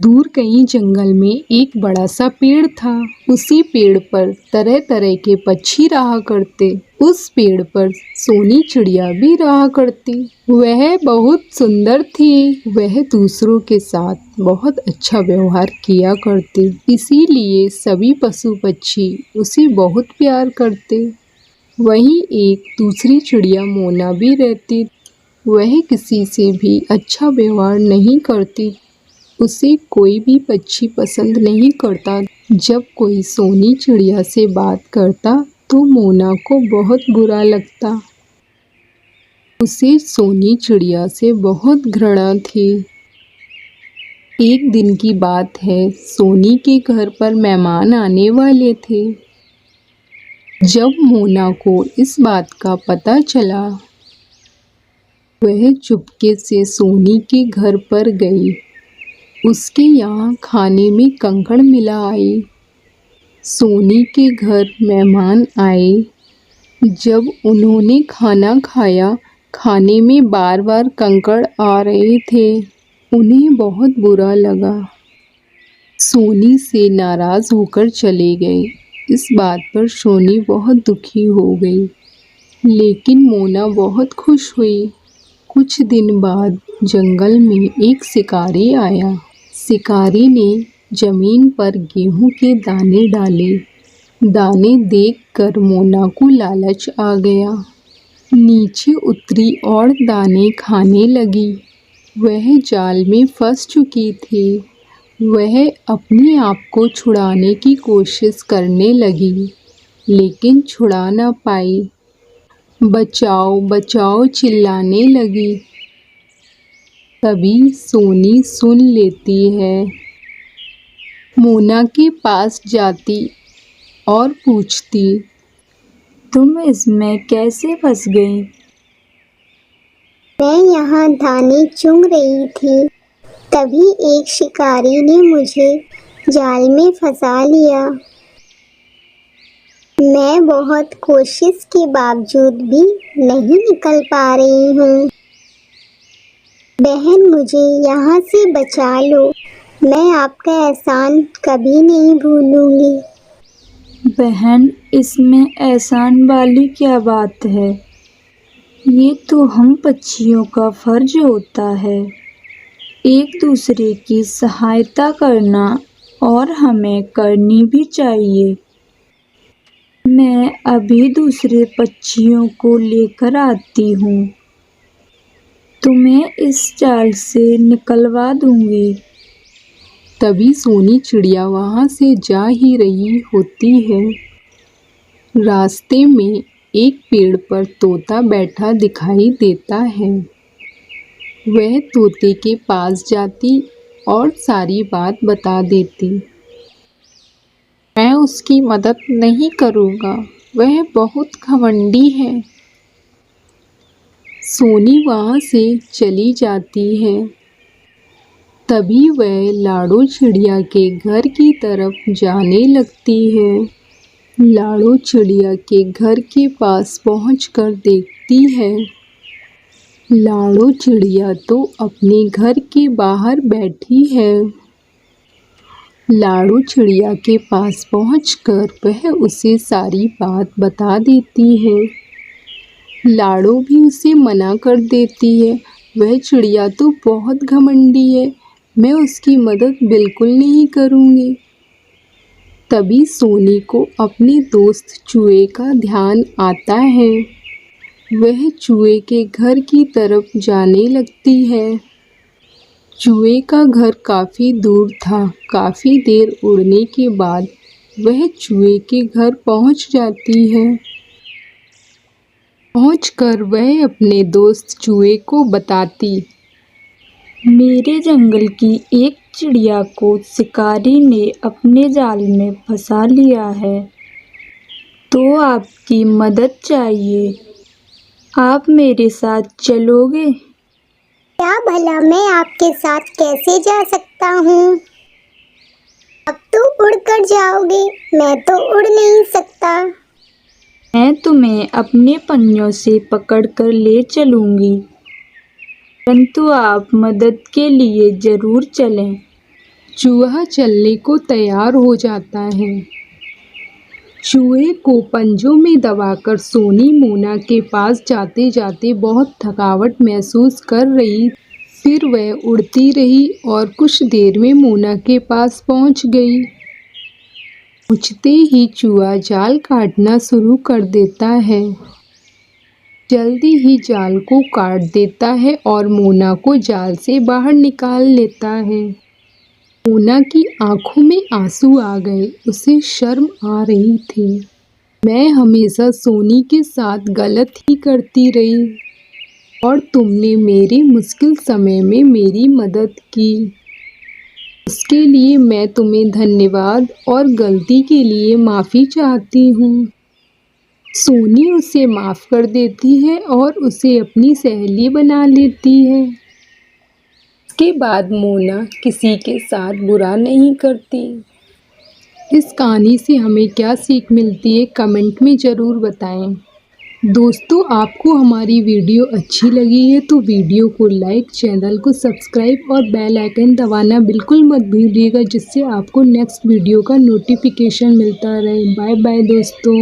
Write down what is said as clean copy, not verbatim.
दूर कहीं जंगल में एक बड़ा सा पेड़ था। उसी पेड़ पर तरह तरह के पक्षी रहा करते। उस पेड़ पर सोनी चिड़िया भी रहा करती। वह बहुत सुंदर थी। वह दूसरों के साथ बहुत अच्छा व्यवहार किया करती, इसीलिए सभी पशु पक्षी उसे बहुत प्यार करते। वहीं एक दूसरी चिड़िया मोना भी रहती। वह किसी से भी अच्छा व्यवहार नहीं करती। उसे कोई भी पक्षी पसंद नहीं करता। जब कोई सोनी चिड़िया से बात करता तो मोना को बहुत बुरा लगता। उसे सोनी चिड़िया से बहुत घृणा थी। एक दिन की बात है, सोनी के घर पर मेहमान आने वाले थे। जब मोना को इस बात का पता चला, वह चुपके से सोनी के घर पर गई। उसके यहाँ खाने में कंकड़ मिला आई। सोनी के घर मेहमान आए। जब उन्होंने खाना खाया, खाने में बार बार कंकड़ आ रहे थे। उन्हें बहुत बुरा लगा। सोनी से नाराज़ होकर चले गए। इस बात पर सोनी बहुत दुखी हो गई, लेकिन मोना बहुत खुश हुई। कुछ दिन बाद जंगल में एक शिकारी आया। शिकारी ने जमीन पर गेहूं के दाने डाले। दाने देखकर मोना को लालच आ गया। नीचे उतरी और दाने खाने लगी। वह जाल में फंस चुकी थी। वह अपने आप को छुड़ाने की कोशिश करने लगी, लेकिन छुड़ा ना पाई। बचाओ बचाओ चिल्लाने लगी। तभी सोनी सुन लेती है। मोना के पास जाती और पूछती, तुम इसमें कैसे फंस गई? मैं यहाँ दाने चुग रही थी, तभी एक शिकारी ने मुझे जाल में फंसा लिया। मैं बहुत कोशिश के बावजूद भी नहीं निकल पा रही हूँ। बहन, मुझे यहाँ से बचा लो। मैं आपका एहसान कभी नहीं भूलूंगी। बहन, इसमें एहसान वाली क्या बात है? ये तो हम पक्षियों का फर्ज होता है, एक दूसरे की सहायता करना, और हमें करनी भी चाहिए। मैं अभी दूसरे पक्षियों को लेकर आती हूँ। तुम्हें इस जाल से निकलवा दूंगी। तभी सोनी चिड़िया वहाँ से जा ही रही होती है। रास्ते में एक पेड़ पर तोता बैठा दिखाई देता है। वह तोते के पास जाती और सारी बात बता देती। मैं उसकी मदद नहीं करूँगा, वह बहुत घमंडी है। सोनी वहाँ से चली जाती है। तभी वह लाडो चिड़िया के घर की तरफ जाने लगती है। लाडो चिड़िया के घर के पास पहुंचकर देखती है, लाडो चिड़िया तो अपने घर के बाहर बैठी है। लाडो चिड़िया के पास पहुंचकर वह उसे सारी बात बता देती है। लाडो भी उसे मना कर देती है। वह चिड़िया तो बहुत घमंडी है, मैं उसकी मदद बिल्कुल नहीं करूँगी। तभी सोनी को अपने दोस्त चूहे का ध्यान आता है। वह चूहे के घर की तरफ जाने लगती है। चूहे का घर काफ़ी दूर था। काफ़ी देर उड़ने के बाद वह चूहे के घर पहुंच जाती है। पहुंचकर वह अपने दोस्त चूहे को बताती, मेरे जंगल की एक चिड़िया को शिकारी ने अपने जाल में फंसा लिया है, तो आपकी मदद चाहिए। आप मेरे साथ चलोगे? क्या भला, मैं आपके साथ कैसे जा सकता हूँ? अब तो उड़कर जाओगे, मैं तो उड़ नहीं सकता। मैं तुम्हें अपने पंजों से पकड़कर ले चलूंगी, परंतु आप मदद के लिए ज़रूर चलें। चूहा चलने को तैयार हो जाता है। चूहे को पंजों में दबाकर सोनी मोना के पास जाते जाते बहुत थकावट महसूस कर रही। फिर वह उड़ती रही और कुछ देर में मोना के पास पहुंच गई। पहुंचते ही चूहा जाल काटना शुरू कर देता है। जल्दी ही जाल को काट देता है और मोना को जाल से बाहर निकाल लेता है। मोना की आंखों में आंसू आ गए, उसे शर्म आ रही थी। मैं हमेशा सोनी के साथ गलत ही करती रही और तुमने मेरे मुश्किल समय में मेरी मदद की। उसके लिए मैं तुम्हें धन्यवाद और गलती के लिए माफ़ी चाहती हूँ। सोनी उसे माफ़ कर देती है और उसे अपनी सहेली बना लेती है। इसके बाद मोना किसी के साथ बुरा नहीं करती। इस कहानी से हमें क्या सीख मिलती है, कमेंट में ज़रूर बताएं। दोस्तों, आपको हमारी वीडियो अच्छी लगी है तो वीडियो को लाइक, चैनल को सब्सक्राइब और बेल आइकन दबाना बिल्कुल मत भूलिएगा, जिससे आपको नेक्स्ट वीडियो का नोटिफिकेशन मिलता रहे। बाय बाय दोस्तों।